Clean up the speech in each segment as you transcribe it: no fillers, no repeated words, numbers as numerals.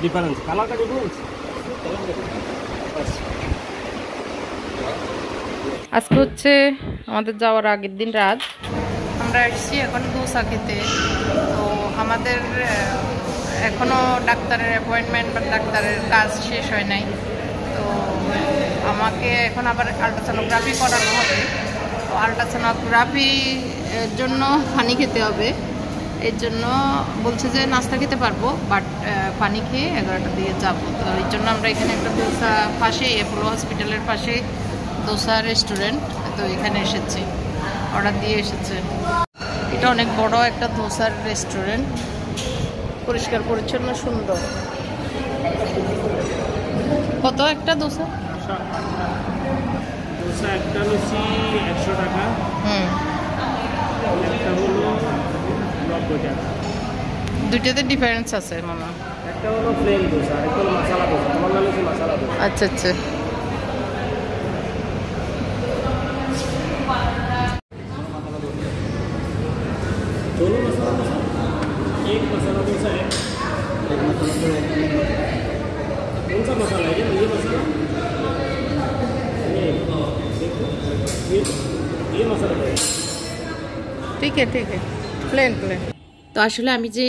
Difference কালারটা difference. আজকে হচ্ছে আমাদের যাওয়ার আগের দিন রাত, আমরা এসেছি এখন দোসা খেতে। তো আমাদের এখনও ডাক্তারের অ্যাপয়েন্টমেন্ট বা ডাক্তারের কাজ শেষ হয় নাই। তো আমাকে এখন আবার আলট্রাসোনোগ্রাফি করানো হবে। তো আলট্রাসোনোগ্রাফির জন্য পানি খেতে হবে। এর জন্য বলছে যে নাস্তা খেতে পারবো, বাট পানি খেয়ে 11টার দিকে যাবো। তো এই জন্য আমরা এখানে একটা দোসা পাশে অ্যাপোলো হসপিটালের পাশে দোসা রেস্টুরেন্ট, তো এখানে এসেছি, অর্ডার দিয়ে এসেছে। এটা অনেক বড় একটা দোসার রেস্টুরেন্ট, পরিষ্কার পরিচ্ছন্ন সুন্দর। কত একটা দোসা? দোসা একটা লুচি 100 টাকা, একটা হলো 90 টাকা। দুইটাতে ডিফারেন্স আছে মামা। একটা হলো প্লেন দোসা, একটা হলো মশলা দোসা। আমার নাম হচ্ছে মশলা দোসা। আচ্ছা আচ্ছা। दोनों मसाला डोसा, एक मसाला डोसा है, एक मसाला डोसा कौन सा मसाला है? ये मसाला, ये मसाला है। ঠিক আছে ঠিক আছে, প্লেন প্লেন। তো আসলে আমি যে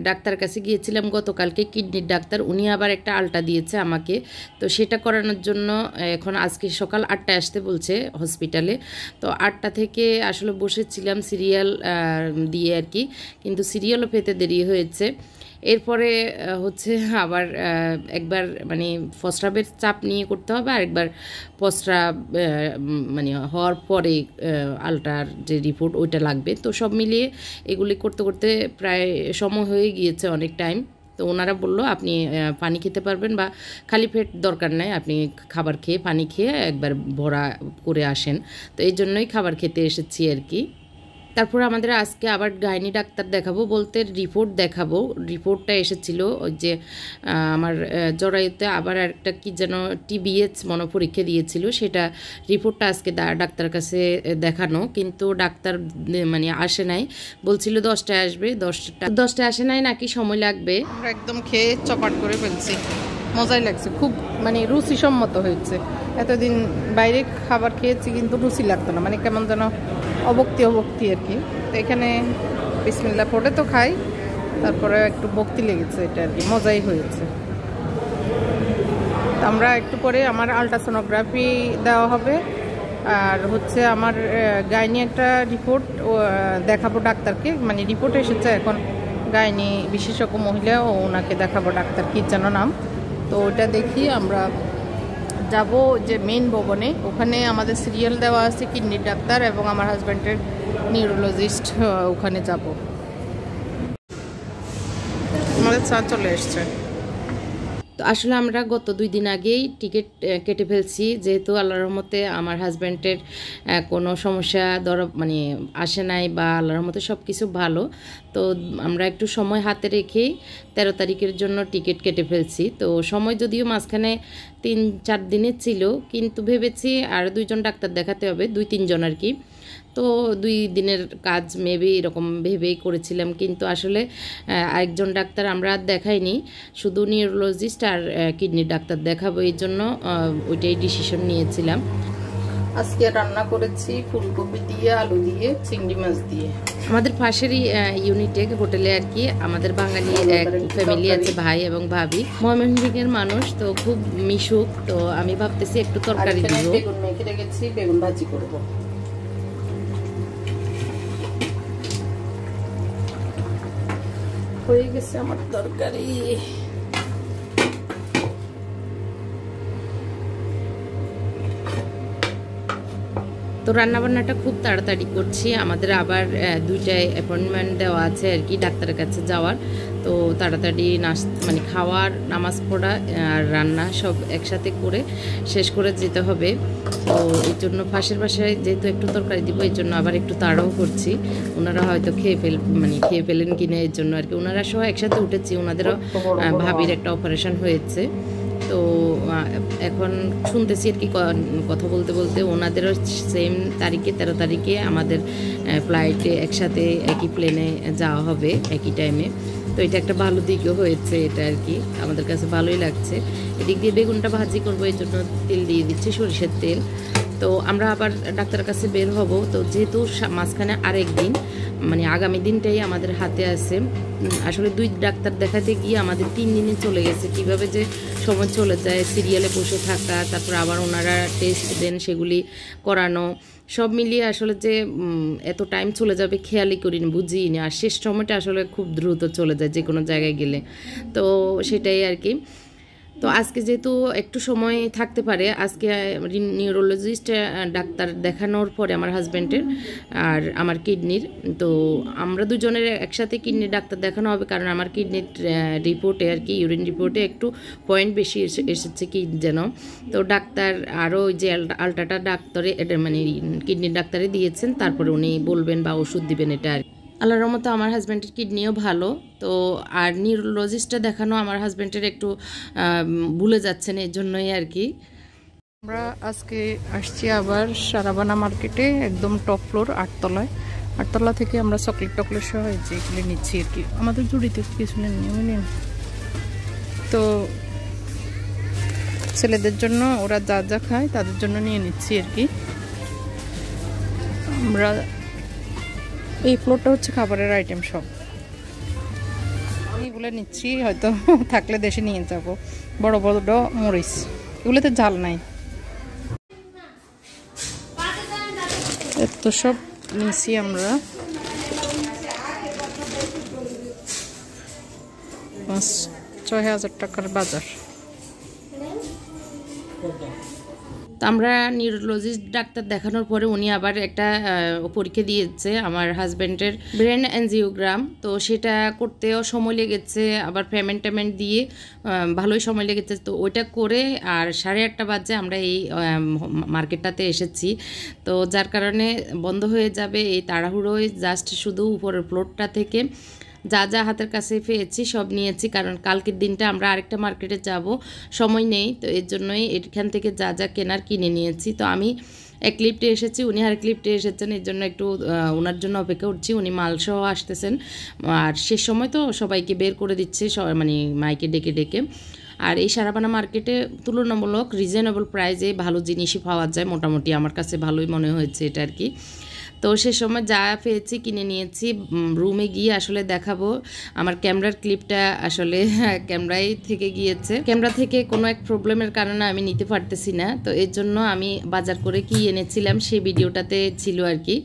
ডাক্তার কাছে গিয়েছিলাম গতকালকে, কিডনির ডাক্তার, উনি আবার একটা আলটা দিয়েছে আমাকে। তো সেটা করানোর জন্য এখন আজকে সকাল 8টায় আসতে বলছে হসপিটালে। তো 8টা থেকে আসলে বসেছিলাম সিরিয়াল দিয়ে আর কি, কিন্তু সিরিয়ালও পেতে দেরি হয়েছে। এরপরে হচ্ছে আবার একবার মানে প্রস্রাবের চাপ নিয়ে করতে হবে, আর একবার প্রস্রাব মানে হওয়ার পরে আলট্রার যে রিপোর্ট ওইটা লাগবে। তো সব মিলিয়ে এগুলি করতে করতে প্রায় সময় হয়ে গিয়েছে, অনেক টাইম। তো ওনারা বললো আপনি পানি খেতে পারবেন, বা খালি পেট দরকার নাই, আপনি খাবার খেয়ে পানি খেয়ে একবার ভরা করে আসেন। তো এই জন্যই খাবার খেতে এসেছি আর কি। তারপর আমাদের আজকে আবার গাইনি ডাক্তার দেখাবো বলতে রিপোর্ট দেখাবো। রিপোর্টটা এসেছিল ওই যে আমার জরায়ুতে আবার একটা কি যেন টিবিএস মনোপরীক্ষা দিয়েছিল, সেটা রিপোর্টটা আজকে ডাক্তার কাছে দেখানো, কিন্তু ডাক্তার মানে আসে নাই, বলছিল 10টায় আসবে। 10টায় আসে নাই, নাকি সময় লাগবে। আমরা একদম খেয়ে চপাট করে ফেলছি, মজাই লাগছে খুব, মানে রুচিসম্মত হয়েছে। এতদিন বাইরে খাবার খেয়েছি কিন্তু রুচি লাগতো না, মানে কেমন যেন অভক্তি আর কি। তো এখানে বিসমিল্লাহ পড়ে তো খাই, তারপরে একটু ভক্তি লেগেছে, এটা আর কি মজাই হয়েছে। আমরা একটু পরে আমার আলট্রাসোনোগ্রাফি দেওয়া হবে, আর হচ্ছে আমার গাইনি একটা রিপোর্ট দেখাবো ডাক্তারকে, মানে রিপোর্ট এসেছে এখন, গাইনি বিশেষজ্ঞ মহিলা, ও ওনাকে দেখাবো, ডাক্তার কি যেন নাম। তো ওটা দেখি আমরা যাব যে মেইন ভবনে, ওখানে আমাদের সিরিয়াল দেওয়া আছে কিডনির ডাক্তার এবং আমার হাজব্যান্ডের নিউরোলজিস্ট, ওখানে যাব। আমাদের চা চলে এসছে। তো আসলে আমরা গত 2 দিন আগেই টিকিট কেটে ফেলছি, যেহেতু আল্লাহর রহমতে আমার হাজব্যান্ডের কোনো সমস্যা মানে আসে নাই, বা আল্লাহর রহমতে সব কিছু ভালো। তো আমরা একটু সময় হাতে রেখেই 13 তারিখের জন্য টিকিট কেটে ফেলছি। তো সময় যদিও মাঝখানে 3-4 দিনের ছিল, কিন্তু ভেবেছি আর 2 জন ডাক্তার দেখাতে হবে, 2-3 জন আর কি। তো 2 দিনের কাজ মেবি এরকম ভেবেই করেছিলাম, কিন্তু আসলে আরেকজন ডাক্তার আমরা আর দেখাইনি, শুধু নিউরোলজিস্ট আর কিডনির ডাক্তার দেখাবো, এই জন্য ওইটাই ডিসিশন নিয়েছিলাম। আজকে রান্না করেছি ফুলকপি দিয়ে, আলু দিয়ে, চিংড়ি মাছ দিয়ে। আমাদের পাশেরই ইউনিটে হোটেলে আর কি, আমাদের বাঙালি এক ফ্যামিলি আছে, ভাই এবং ভাবি, ময়মনসিংহের মানুষ, তো খুব মিশুক। তো আমি ভাবতেছি একটু তরকারি দিব। বেগুন মেখে রেখেছি, বেগুন ভাজি করবো। হয়ে গেছে আমার তরকারি। তো রান্নাবান্নাটা খুব তাড়াতাড়ি করছি, আমাদের আবার 2টায় অ্যাপয়েন্টমেন্ট দেওয়া আছে আর কি ডাক্তারের কাছে যাওয়ার। তো তাড়াতাড়ি মানে খাওয়ার, নামাজ পড়া আর রান্না সব একসাথে করে শেষ করে যেতে হবে। তো এই জন্য পাশের বাসায় যেহেতু একটু তরকারি দিব, এই জন্য আবার একটু তাড়াও করছি। ওনারা হয়তো খেয়ে ফেলেন কিনা, এর জন্য আর কি। ওনারা সহ একসাথে উঠেছি, ওনাদেরও ভাবির একটা অপারেশন হয়েছে, তো এখন শুনতেছি আর কি কথা বলতে বলতে ওনাদেরও সেম তারিখে 13 তারিখে আমাদের ফ্লাইটে একসাথে একই প্লেনে যাওয়া হবে একই টাইমে। তো এটা একটা ভালো দিকও হয়েছে, এটা আর কি আমাদের কাছে ভালোই লাগছে। এদিক দিয়ে বেগুনটা ভাজি করবো, এই জন্য তেল দিয়ে দিচ্ছি, সরিষার তেল। তো আমরা আবার ডাক্তারের কাছে বের হব। তো যেহেতু মাঝখানে আরেক দিন মানে আগামী দিনটাই আমাদের হাতে আছে, আসলে 2 ডাক্তার দেখাতে গিয়ে আমাদের 3 দিনে চলে গেছে। কিভাবে যে সময় চলে যায়, সিরিয়ালে বসে থাকা, তারপর আবার ওনারা টেস্ট দেন সেগুলি করানো, সব মিলিয়ে আসলে যে এত টাইম চলে যাবে খেয়ালই করিনি, বুঝিনি। আর শেষ সময়টা আসলে খুব দ্রুত চলে যায় যে কোনো জায়গায় গেলে। তো সেটাই আর কি। তো আজকে যেহেতু একটু সময় থাকতে পারে, আজকে নিউরোলজিস্ট ডাক্তার দেখানোর পরে আমার হাজব্যান্ডের আর আমার কিডনির, তো আমরা দুজনের একসাথে কিডনির ডাক্তার দেখানো হবে। কারণ আমার কিডনির রিপোর্টে আর কি, ইউরিন রিপোর্টে একটু পয়েন্ট বেশি এসেছে কি যেন। তো ডাক্তার আরও ওই যে আলট্রাটা ডাক্তারে এটা মানে কিডনির ডাক্তারে দিয়েছেন, তারপরে উনি বলবেন বা ওষুধ দিবেন এটা আর কি। আল্লাহর রহমতে আমার হাজব্যান্ডের কিডনিও ভালো। তো আর নিউরোলজিস্টটা দেখানো আমার হাজব্যান্ডের একটু ভুলে যাচ্ছেন, এর জন্যই আর কি। আমরা আজকে আসছি আবার সারাবানা মার্কেটে, একদম টপ ফ্লোর 8তলায়। 8তলা থেকে আমরা চকলেট টকলেট সহ যেগুলো নিচ্ছি আর কি, আমাদের জুড়িতে কিছু নিয়ে। তো ছেলেদের জন্য ওরা যা যা খায় তাদের জন্য নিয়ে নিচ্ছি আর কি। আমরা এই ফ্লোরটা হচ্ছে খাবারের আইটেম সব, এইগুলো নিচ্ছি, হয়তো থাকলে দেশে নিয়ে যাবো। বড় বড় মরিচ, এগুলোতে ঝাল নাই। এত সব নিচ্ছি আমরা, 5-6 হাজার টাকার বাজার। তো আমরা নিউরোলজিস্ট ডাক্তার দেখানোর পরে উনি আবার একটা পরীক্ষা দিয়েছে আমার হাজব্যান্ডের ব্রেন অ্যানজিওগ্রাম। তো সেটা করতেও সময় লেগেছে, আবার পেমেন্ট দিয়ে ভালোই সময় লেগেছে। তো ওইটা করে আর 8:30 বাজে আমরা এই মার্কেটটাতে এসেছি। তো যার কারণে বন্ধ হয়ে যাবে এই তাড়াহুড়োয়, জাস্ট শুধু উপরের ফ্লোরটা থেকে যা যা হাতের কাছে পেয়েছি সব নিয়েছি। কারণ কালকের দিনটা আমরা আরেকটা মার্কেটে যাব, সময় নেই। তো এর জন্যই এখান থেকে যা যা কেনার কিনে নিয়েছি। তো আমি এক লিফটে এসেছি, উনি আরেক লিফটে এসেছেন, এর জন্য একটু ওনার জন্য অপেক্ষা করছি। উনি মালসহ আসতেছেন, আর শেষ সময় তো সবাইকে বের করে দিচ্ছে মানে মাইকে ডেকে ডেকে। আর এই সারাবানা মার্কেটে তুলনামূলক রিজনেবল প্রাইসে ভালো জিনিসই পাওয়া যায়, মোটামুটি আমার কাছে ভালোই মনে হয়েছে এটা আর কি। তো সে সময় যা পেয়েছি কিনে নিয়েছি। রুমে গিয়ে আসলে দেখাবো, আমার ক্যামেরার ক্লিপটা আসলে ক্যামেরায় থেকে গিয়েছে, ক্যামেরা থেকে কোনো এক প্রবলেমের কারণে আমি নিতে পারতেছি না। তো এর জন্য আমি বাজার করে কি এনেছিলাম সেই ভিডিওটাতে ছিল আর কি।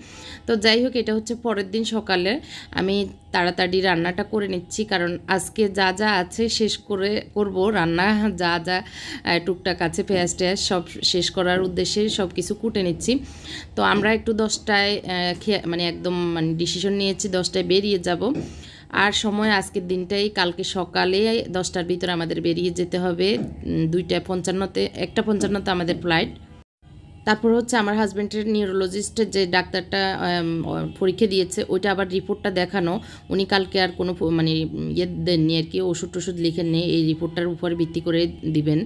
তো যাই হোক, এটা হচ্ছে পরের দিন সকালে আমি তাড়াতাড়ি রান্নাটা করে নিচ্ছি, কারণ আজকে যা যা আছে শেষ করে করব রান্না, যা যা টুকটাক আছে পেঁয়াজ টেয়াজ সব শেষ করার উদ্দেশ্যে সব কিছু কুটে নিচ্ছি। তো আমরা একটু 10টায় মানে একদম মানে ডিসিশন নিয়েছি 10টায় বেরিয়ে যাব। আর সময় আজকের দিনটাই, কালকে সকালে 10টার ভিতরে আমাদের বেরিয়ে যেতে হবে। 2:55-তে 1:55-তে আমাদের ফ্লাইট। তারপর হচ্ছে আমার হাজব্যান্ডের নিউরোলজিস্টের যে ডাক্তারটা পরীক্ষা দিয়েছে ওইটা আবার রিপোর্টটা দেখানো। উনি কালকে আর কোনো মানে ইয়ে দেননি আর কি, ওষুধ টষুধ লিখেন নেই, এই রিপোর্টটার উপরে ভিত্তি করে দিবেন।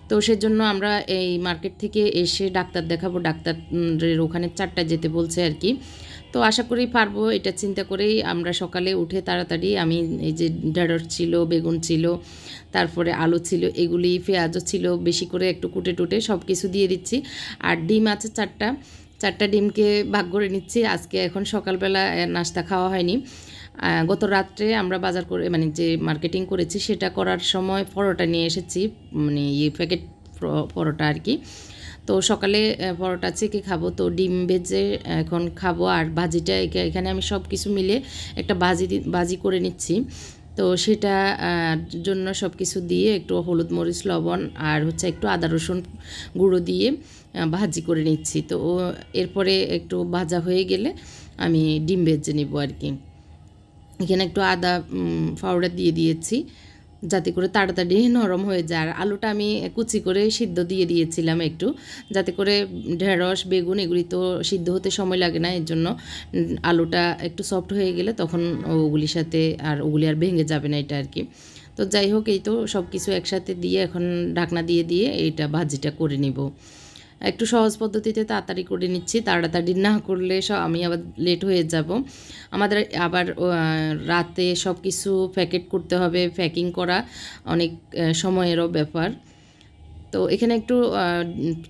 তো সেজন্য আমরা এই মার্কেট থেকে এসে ডাক্তার দেখাবো, ডাক্তারের ওখানে 4টায় যেতে বলছে আর কি। তো আশা করি পারবো, এটা চিন্তা করেই আমরা সকালে উঠে তাড়াতাড়ি আমি এই যে ঢেঁড়স ছিল, বেগুন ছিল, তারপরে আলু ছিল, এগুলি পেঁয়াজও ছিল, বেশি করে একটু কুটে টুটে সব কিছু দিয়ে দিচ্ছি। আর ডিম আছে 4টা ডিমকে ভাগ করে নিচ্ছি। আজকে এখন সকালবেলা নাস্তা খাওয়া হয়নি। গত রাত্রে আমরা বাজার করে মানে যে মার্কেটিং করেছি সেটা করার সময় পরোটা নিয়ে এসেছি, মানে প্যাকেট পরোটা আর কি। তো সকালে পরোটা চেকে খাবো, তো ডিম ভেজে এখন খাবো। আর ভাজিটা এখানে আমি সব কিছু মিলে একটা ভাজি করে নিচ্ছি। তো সেটা জন্য সব কিছু দিয়ে একটু হলুদ মরিচ লবণ আর হচ্ছে একটু আদা রসুন গুঁড়ো দিয়ে ভাজি করে নিচ্ছি। তো এরপরে একটু ভাজা হয়ে গেলে আমি ডিম ভেজে নিব আর কি। এখানে একটু আদা পাউডার দিয়ে দিয়েছি যাতে করে তাড়াতাড়ি নরম হয়ে যায়। আর আলুটা আমি কুচি করে সিদ্ধ দিয়ে দিয়েছিলাম একটু, যাতে করে ঢেঁড়স বেগুন এগুলি তো সিদ্ধ হতে সময় লাগে না, এর জন্য আলুটা একটু সফট হয়ে গেলে তখন ওগুলির সাথে আর ওগুলি আর ভেঙে যাবে না এটা আর কি। তো যাই হোক, এই তো সব কিছু একসাথে দিয়ে এখন ঢাকনা দিয়ে দিয়ে এইটা ভাজিটা করে নিব। একটু সহজ পদ্ধতিতে তাড়াতাড়ি করে নিচ্ছি, তাড়াতাড়ি না করলে আমি আবার লেট হয়ে যাব। আমাদের আবার রাতে সব কিছু প্যাকেট করতে হবে, প্যাকিং করা অনেক সময়েরও ব্যাপার। তো এখানে একটু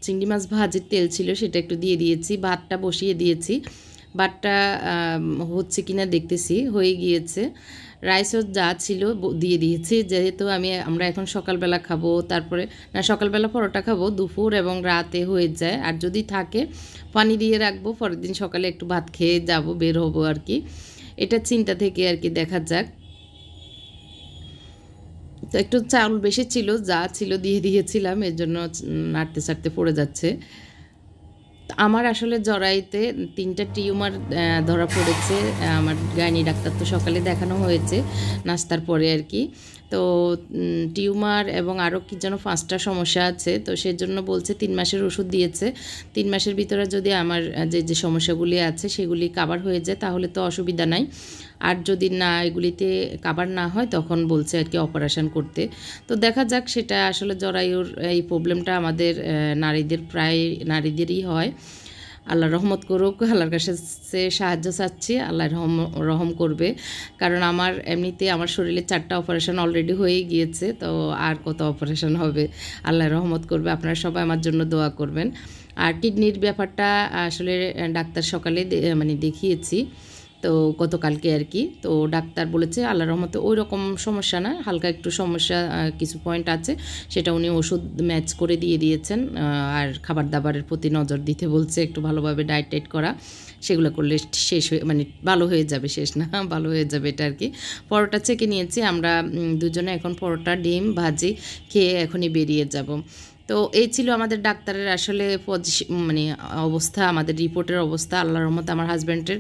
চিংড়ি মাছ ভাজির তেল ছিল, সেটা একটু দিয়ে দিয়েছি, ভাতটা বসিয়ে দিয়েছি। ভাতটা হচ্ছে কিনা দেখতেছি, হয়ে গিয়েছে। রাইসও যা ছিল দিয়ে দিয়েছি, যেহেতু আমরা এখন সকালবেলা খাবো, তারপরে না সকালবেলা পরোটা খাবো, দুপুর এবং রাতে হয়ে যায়। আর যদি থাকে পানি দিয়ে রাখবো, পরের দিন সকালে একটু ভাত খেয়ে যাব, বের হবো আর কি। এটা চিন্তা থেকে আর কি, দেখা যাক। তো একটু চাউল বেশি ছিল, যা ছিল দিয়ে দিয়েছিলাম, এর জন্য নাড়তে চাড়তে পড়ে যাচ্ছে। আমার আসলে জরাইতে 3টা টিউমার ধরা পড়েছে। আমার গাইনি ডাক্তার তো সকালে দেখানো হয়েছে নাস্তার পরে আর কি। তো টিউমার এবং আরও কি যেন 5টা সমস্যা আছে। তো সেজন্য বলছে 3 মাসের ওষুধ দিয়েছে। 3 মাসের ভিতরে যদি আমার যে সমস্যাগুলি আছে সেগুলি কাভার হয়ে যায় তাহলে তো অসুবিধা নাই, আর যদি না এগুলিতে কাভার না হয় তখন বলছে আর কি অপারেশন করতে। তো দেখা যাক, সেটা আসলে জরায়ুর এই প্রবলেমটা আমাদের প্রায় নারীদেরই হয়। আল্লাহ রহমত করুক, আল্লাহর কাছে সাহায্য চাচ্ছি, আল্লাহ রহম করবে। কারণ আমার এমনিতে আমার শরীরে 4টা অপারেশন অলরেডি হয়ে গিয়েছে, তো আর কত অপারেশন হবে, আল্লাহ রহমত করবে। আপনারা সবাই আমার জন্য দোয়া করবেন। আর কিডনির ব্যাপারটা আসলে ডাক্তার সকালে দেখিয়েছি, তো গতকালকে আর কি। তো ডাক্তার বলেছে আল্লাহর রহমতে ওই রকম সমস্যা না, হালকা একটু সমস্যা কিছু পয়েন্ট আছে, সেটা উনি ওষুধ ম্যাচ করে দিয়ে দিয়েছেন। আর খাবার দাবারের প্রতি নজর দিতে বলছে, একটু ভালোভাবে ডায়েট করা, সেগুলো করলে শেষ হয়ে ভালো হয়ে যাবে, শেষ না ভালো হয়ে যাবে এটা আর কি। পরোটা চেকে নিয়েছি আমরা দুজনে, এখন পরোটা ডিম ভাজি খেয়ে এখনই বেরিয়ে যাব। তো এই ছিল আমাদের ডাক্তারের আসলে অবস্থা, আমাদের রিপোর্টের অবস্থা। আল্লাহর রহমতে আমার হাজব্যান্ডের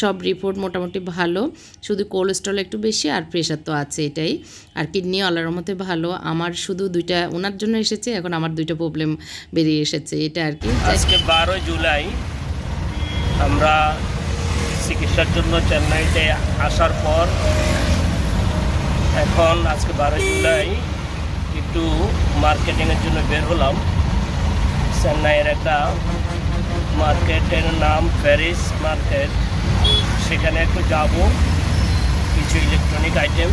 সব রিপোর্ট মোটামুটি ভালো, শুধু কোলেস্ট্রল একটু বেশি আর প্রেশার তো আছে এটাই। আর কিডনিও আল্লাহর রহমতে ভালো। আমার শুধু 2টা ওনার জন্য এসেছে, এখন আমার 2টা প্রবলেম বেরিয়ে এসেছে, এটা আর কি। আজকে 12 জুলাই আমরা চিকিৎসার জন্য চেন্নাইতে আসার পর এখন আজকে 12 জুলাই একটু মার্কেটিংয়ের জন্য বের হলাম। চেন্নাইয়ের একটা মার্কেটের নাম প্যারিস মার্কেট, সেখানে একটু যাব, কিছু ইলেকট্রনিক আইটেম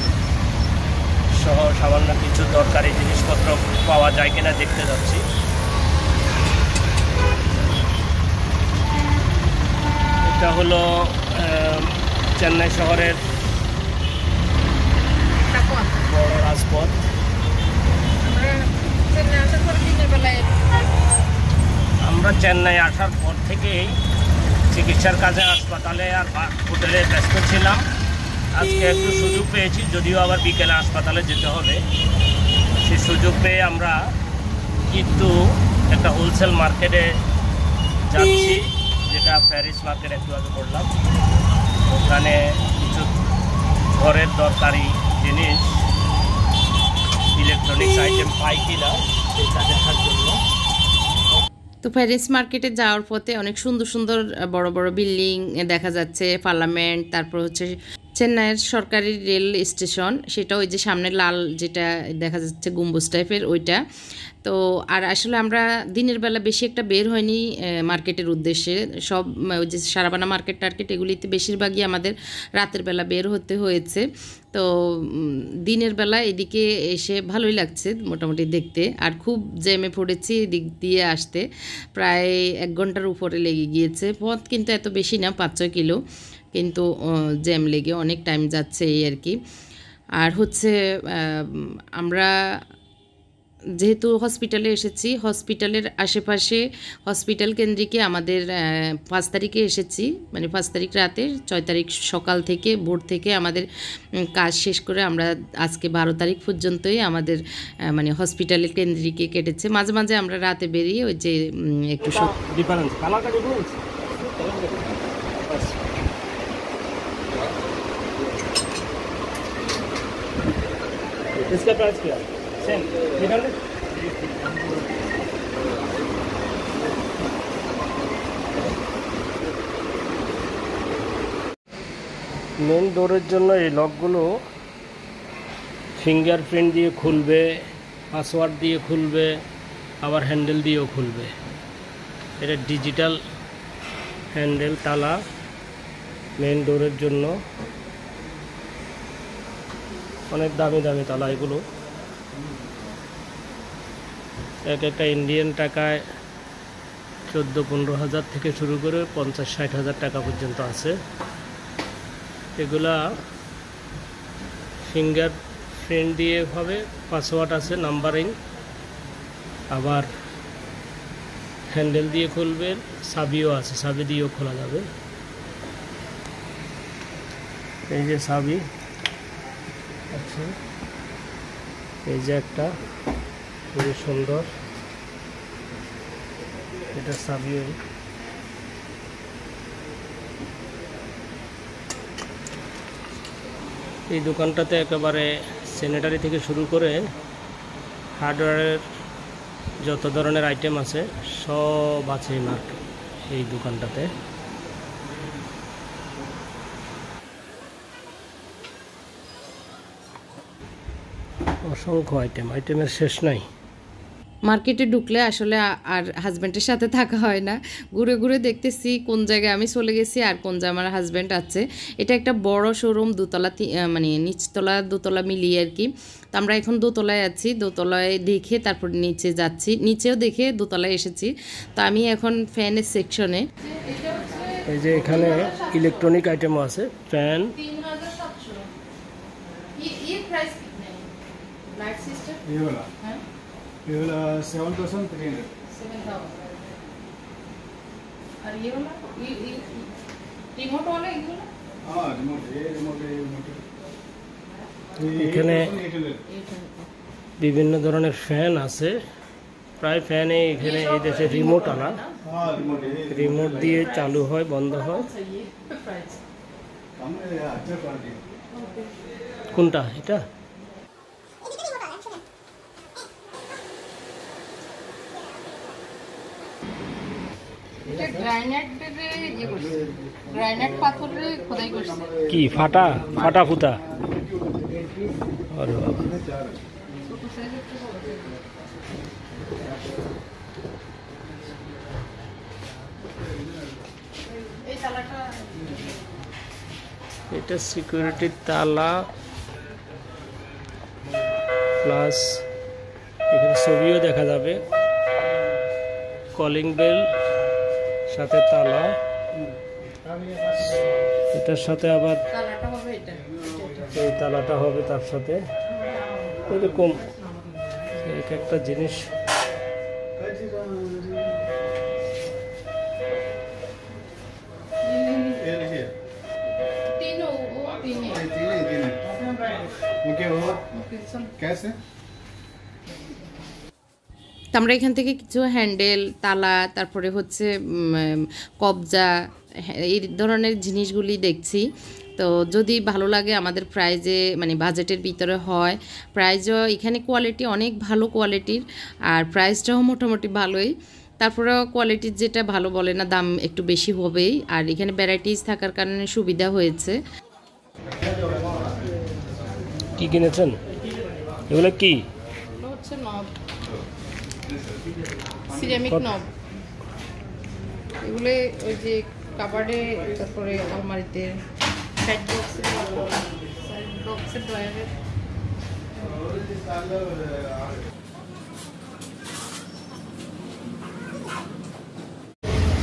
সহ সামান্য কিছু দরকারি জিনিসপত্র পাওয়া যায় কিনা দেখতে যাচ্ছি। এটা হলো চেন্নাই শহরের বড় রাজপথ। আমরা চেন্নাই আসার পর থেকেই চিকিৎসার কাজে হাসপাতালে আর হোটেলে ব্যস্ত ছিলাম। আজকে একটু সুযোগ পেয়েছি, যদিও আবার বিকেলে হাসপাতালে যেতে হবে। সেই সুযোগ পেয়ে আমরা কিন্তু একটা হোলসেল মার্কেটে যাচ্ছি, যেটা প্যারিস মার্কেট, একটু আগে বললাম। ওখানে কিছু ঘরের দরকারি জিনিস, ইলেকট্রনিক্স আইটেম পাই কিনা সেটা দেখার জন্য। তো প্যারিস মার্কেটে যাওয়ার পথে অনেক সুন্দর সুন্দর বড় বড় বিল্ডিং দেখা যাচ্ছে, পার্লামেন্ট, তারপর হচ্ছে চেন্নাইয়ের সরকারি রেল স্টেশন, সেটা ওই যে সামনে লাল যেটা দেখা যাচ্ছে গম্বুজ টাইপের ওইটা। তো আর আসলে আমরা দিনের বেলা বেশি একটা বের হয়নি মার্কেটের উদ্দেশ্যে, সব ওই যে সারাবানা মার্কেট টার্কেট এগুলিতে বেশিরভাগই আমাদের রাতের বেলা বের হতে হয়েছে। তো দিনের বেলা এদিকে এসে ভালোই লাগছে মোটামুটি দেখতে। আর খুব জ্যামে পড়েছি এদিক দিয়ে আসতে, প্রায় 1 ঘন্টার উপরে লেগে গিয়েছে। পথ কিন্তু এত বেশি না, 5-6 কিলো, কিন্তু জ্যাম লেগে অনেক টাইম যাচ্ছে এই আর কি। আর হচ্ছে আমরা যেহেতু হসপিটালে এসেছি, হসপিটালের আশেপাশে হসপিটাল কেন্দ্রিকে আমাদের 5 তারিখে এসেছি, 5 তারিখ রাতে, 6 তারিখ সকাল থেকে ভোর থেকে আমাদের কাজ শেষ করে আমরা আজকে 12 তারিখ পর্যন্তই আমাদের হসপিটালের কেন্দ্রিকে কেটেছে। মাঝে মাঝে আমরা রাতে বেরিয়ে ওই যে একটু ডিফারেন্স কালারটা ডিফারেন্স। इसका प्राइस क्या है? सेम 300। মেন ডোরের জন্য এই লকগুলো ফিঙ্গারপ্রিন্ট দিয়ে খুলবে, পাসওয়ার্ড দিয়ে খুলবে, আবার হ্যান্ডেল দিয়েও খুলবে। এটা ডিজিটাল হ্যান্ডেল তালা মেন ডোরের জন্য। অনেক দামি দামি তালা এগুলো, এক একটা ইন্ডিয়ান টাকায় 14-15 হাজার থেকে শুরু করে 50-60 হাজার টাকা পর্যন্ত আছে। এগুলা ফিঙ্গার প্রিন্ট দিয়ে হবে, পাসওয়ার্ড আছে, নাম্বারিং, আবার হ্যান্ডেল দিয়ে খুলবে, চাবিও আছে, চাবি দিয়েও খোলা যাবে। এই যে চাবি আছে, এই যে একটা খুবই সুন্দর, এটা চাবিও। এই দোকানটাতে একেবারে স্যানিটারি থেকে শুরু করে হার্ডওয়্যারের যত ধরনের আইটেম আছে সব আছে এই দোকানটাতে। অসংখ্য আইটেমের শেষ নাই। মার্কেটে ঢুকলে আসলে আর হাজব্যান্ডের সাথে থাকা হয় না, ঘুরে ঘুরে দেখতেছি কোন জায়গায় আমি চলে গেছি আর কোন জায়গায় আমার হাজব্যান্ড আছে। এটা একটা বড় শোরুম, দোতলা, মানে নিচতলা দোতলা মিলিয়ে আর কি। তো আমরা এখন দোতলায় আছি, দোতলায় দেখে তারপর নিচে যাচ্ছি, নিচেও দেখে দোতলায় এসেছি। তো আমি এখন ফ্যানের সেকশনে। এই যে এখানে ইলেকট্রনিক আইটেমও আছে, ফ্যান। ये वाला 7,300। और ये वाला रिमोट वाला ये वाला हाँ रिमोट এখানে বিভিন্ন ধরনের ফ্যান আছে, প্রায় ফ্যানে এখানে এই দেশে রিমোট আনা, हाँ रिमोट রিমোট দিয়ে চালু হয় বন্ধ হয়। अच्छा क्वालिटी। কোনটা এটা? এটা গ্রানাইটের ইয়ে করছে, গ্রানাইট পাথরের খোদাই করছে। কি ফাটা ফুটা? আরে বাবা, ছোট সাইজের তো বড় সাইজের। এই তালাটা এটা সিকিউরিটির তালা প্লাস এখানে ছবিও দেখা যাবে, কলিং বেল সাথে তালা, এটার সাথে আবার তালাটা হবে এটা। এই তালাটা হবে তার সাথে। এরকম এক একটা জিনিস। ये देखिए तीनों वो तीन है। तीन है। ओके और ओके चल। कैसे তো আমরা এখান থেকে কিছু হ্যান্ডেল, তালা, তারপরে হচ্ছে কবজা, এই ধরনের জিনিসগুলি দেখছি। তো যদি ভালো লাগে আমাদের প্রাইজে, মানে বাজেটের ভিতরে হয়, প্রাইজও এখানে কোয়ালিটি অনেক ভালো কোয়ালিটির, আর প্রাইসটাও মোটামুটি ভালোই। তারপরেও কোয়ালিটির যেটা ভালো বলে না, দাম একটু বেশি হবেই। আর এখানে ভ্যারাইটিস থাকার কারণে সুবিধা হয়েছে। কি কিনেছেন এগুলো? কি এগুলো হচ্ছে নব, সিরামিক নব। এগুলো ওই যে কাবার্ডে, তারপরে আলমারিতে, সাইড বক্সের ড্রয়ারে।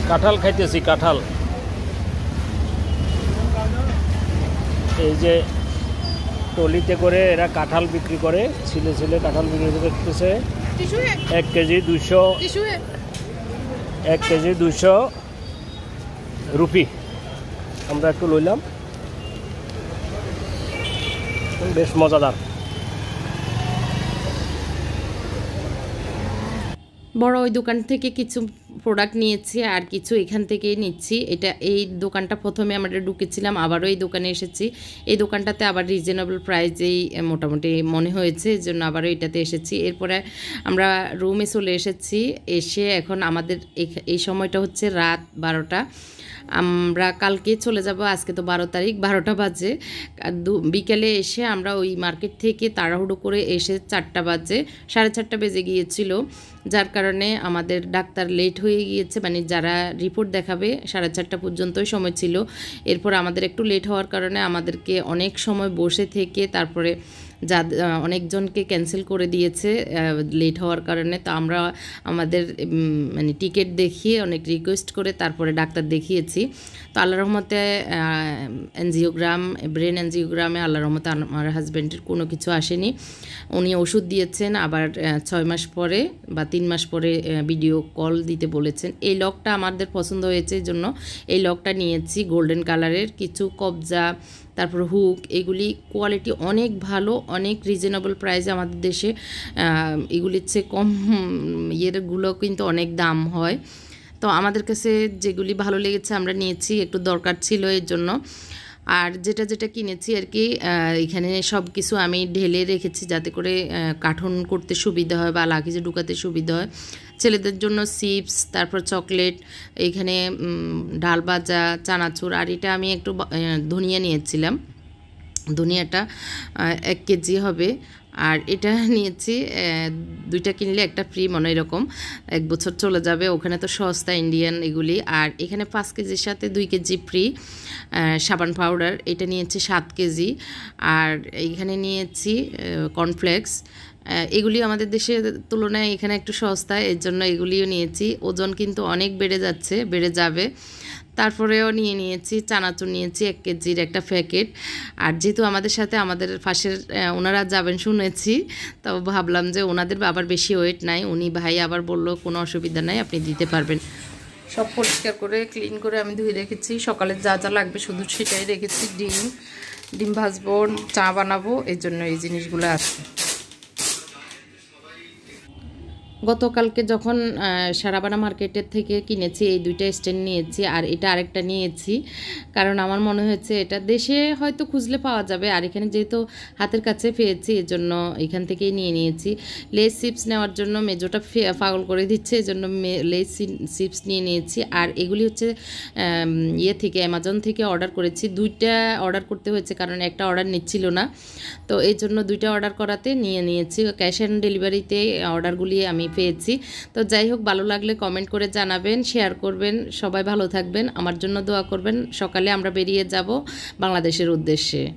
কাঁঠাল খাইতেছি, কাঁঠাল। এই যে টলিতে করে এরা কাঁঠাল বিক্রি করে, ছিলে ছিলে কাঁঠাল বিক্রি করতেছে। 1 কেজি 200, 1 কেজি 200 রুপি। আমরা একটু লইলাম, বেশ মজাদার। বড় ওই দোকান থেকে কিছু প্রোডাক্ট নিয়েছি আর কিছু এখান থেকেই নিচ্ছি। এই দোকানটা প্রথমে আমরা ঢুকেছিলাম, আবারও এই দোকানে এসেছি। এই দোকানটাতে আবার রিজনেবল প্রাইসেই মোটামুটি মনে হয়েছে, এই জন্য আবারও এটাতে এসেছি। এরপরে আমরা রুমে চলে এসেছি। এসে এখন আমাদের এই সময়টা হচ্ছে রাত 12টা। আমরা কালকে চলে যাব, আজকে তো 12 তারিখ, 12টা বাজে। আর বিকেলে এসে আমরা ওই মার্কেট থেকে তাড়াহুড়ো করে এসে 4টা বাজে, 4:30 বেজে গিয়েছিল, যার কারণে আমাদের ডাক্তার লেট হয়ে গিয়েছে। মানে যারা রিপোর্ট দেখাবে 4:30 পর্যন্তই সময় ছিল। এরপর আমাদের একটু লেট হওয়ার কারণে আমাদেরকে অনেক সময় বসে থেকে তারপরে অনেকজনকে ক্যান্সেল করে দিয়েছে লেট হওয়ার কারণে। তো আমরা আমাদের মানে টিকিট দেখিয়ে অনেক রিকোয়েস্ট করে তারপরে ডাক্তার দেখিয়েছি। তো আল্লাহর রহমতে এনজিওগ্রাম, ব্রেন এনজিওগ্রামে আল্লাহর রহমতে আমার হাজব্যান্ডের কোনো কিছু আসেনি। উনি ওষুধ দিয়েছেন, আবার 6 মাস পরে বা 3 মাস পরে ভিডিও কল দিতে বলেছেন। এই লকটা আমাদের পছন্দ হয়েছে, এই জন্য এই লকটা নিয়েছি। গোল্ডেন কালারের, কিছু কবজা, তারপর হুক, এগুলি কোয়ালিটি অনেক ভালো, অনেক রিজনেবল প্রাইসে আমাদের দেশে এগুলির চেয়ে কম ইয়েরগুলো কিন্তু অনেক দাম হয়। তো আমাদের কাছে যেগুলি ভালো লেগেছে আমরা নিয়েছি, একটু দরকার ছিল এর জন্য। আর যেটা কিনেছি আর কি, এখানে সব কিছু আমি ঢেলে রেখেছি যাতে করে কার্টন করতে সুবিধা হয় বা লাগেজে ঢুকাতে সুবিধা হয়। ছেলেদের জন্য চিপস, তারপর চকলেট, এইখানে ডাল ভাজা, চানাচুর। আর এটা আমি একটু ধনিয়া নিয়েছিলাম, ধনিয়াটা 1 কেজি হবে। আর এটা নিয়েছি 2টা কিনলে একটা ফ্রি, মনে এরকম 1 বছর চলে যাবে। ওখানে তো সস্তা ইন্ডিয়ান এগুলি। আর এখানে 5 কেজির সাথে 2 কেজি ফ্রি সাবান পাউডার, এটা নিয়েছি 7 কেজি। আর এইখানে নিয়েছি কর্নফ্লেক্স, এগুলি আমাদের দেশের তুলনায় এখানে একটু সস্তা, এর জন্য এগুলিও নিয়েছি। ওজন কিন্তু অনেক বেড়ে যাবে। তারপরেও নিয়েছি চানাচুর, নিয়েছি 1 কেজির একটা প্যাকেট। আর যেহেতু আমাদের সাথে আমাদের পাশের ওনারা যাবেন শুনেছি, তো ভাবলাম যে ওনাদের আবার বেশি ওয়েট নাই, উনি ভাই আবার বলল কোনো অসুবিধা নাই, আপনি দিতে পারবেন। সব পরিষ্কার করে ক্লিন করে আমি ধুয়ে রেখেছি। সকালে যা যা লাগবে শুধু সেটাই রেখেছি। ডিম ভাজবো, চা বানাবো, এই জন্য এই জিনিসগুলো আছে। গতকালকে যখন সারাবানা মার্কেটের থেকে কিনেছি, এই 2টা স্ট্যান্ড নিয়েছি, আর এটা আরেকটা নিয়েছি, কারণ আমার মনে হয়েছে এটা দেশে হয়তো খুঁজলে পাওয়া যাবে, আর এখানে যেহেতু হাতের কাছে পেয়েছি এর জন্য এখান থেকেই নিয়েছি। লেস চিপস নেওয়ার জন্য মেজোটা পাগল করে দিচ্ছে, এই জন্য লেস চিপস নিয়েছি। আর এগুলি হচ্ছে থেকে অ্যামাজন থেকে অর্ডার করেছি। 2টা অর্ডার করতে হয়েছে কারণ একটা অর্ডার নিচ্ছিল না, তো এই জন্য 2টা অর্ডার করাতে নিয়েছি। ক্যাশ অন ডেলিভারিতে অর্ডারগুলি আমি পেয়েছি। তো যাই হোক, ভালো লাগলে কমেন্ট করে জানাবেন, শেয়ার করবেন। সবাই ভালো থাকবেন, আমার জন্য দোয়া করবেন। সকালে আমরা বেরিয়ে যাব বাংলাদেশের উদ্দেশ্যে।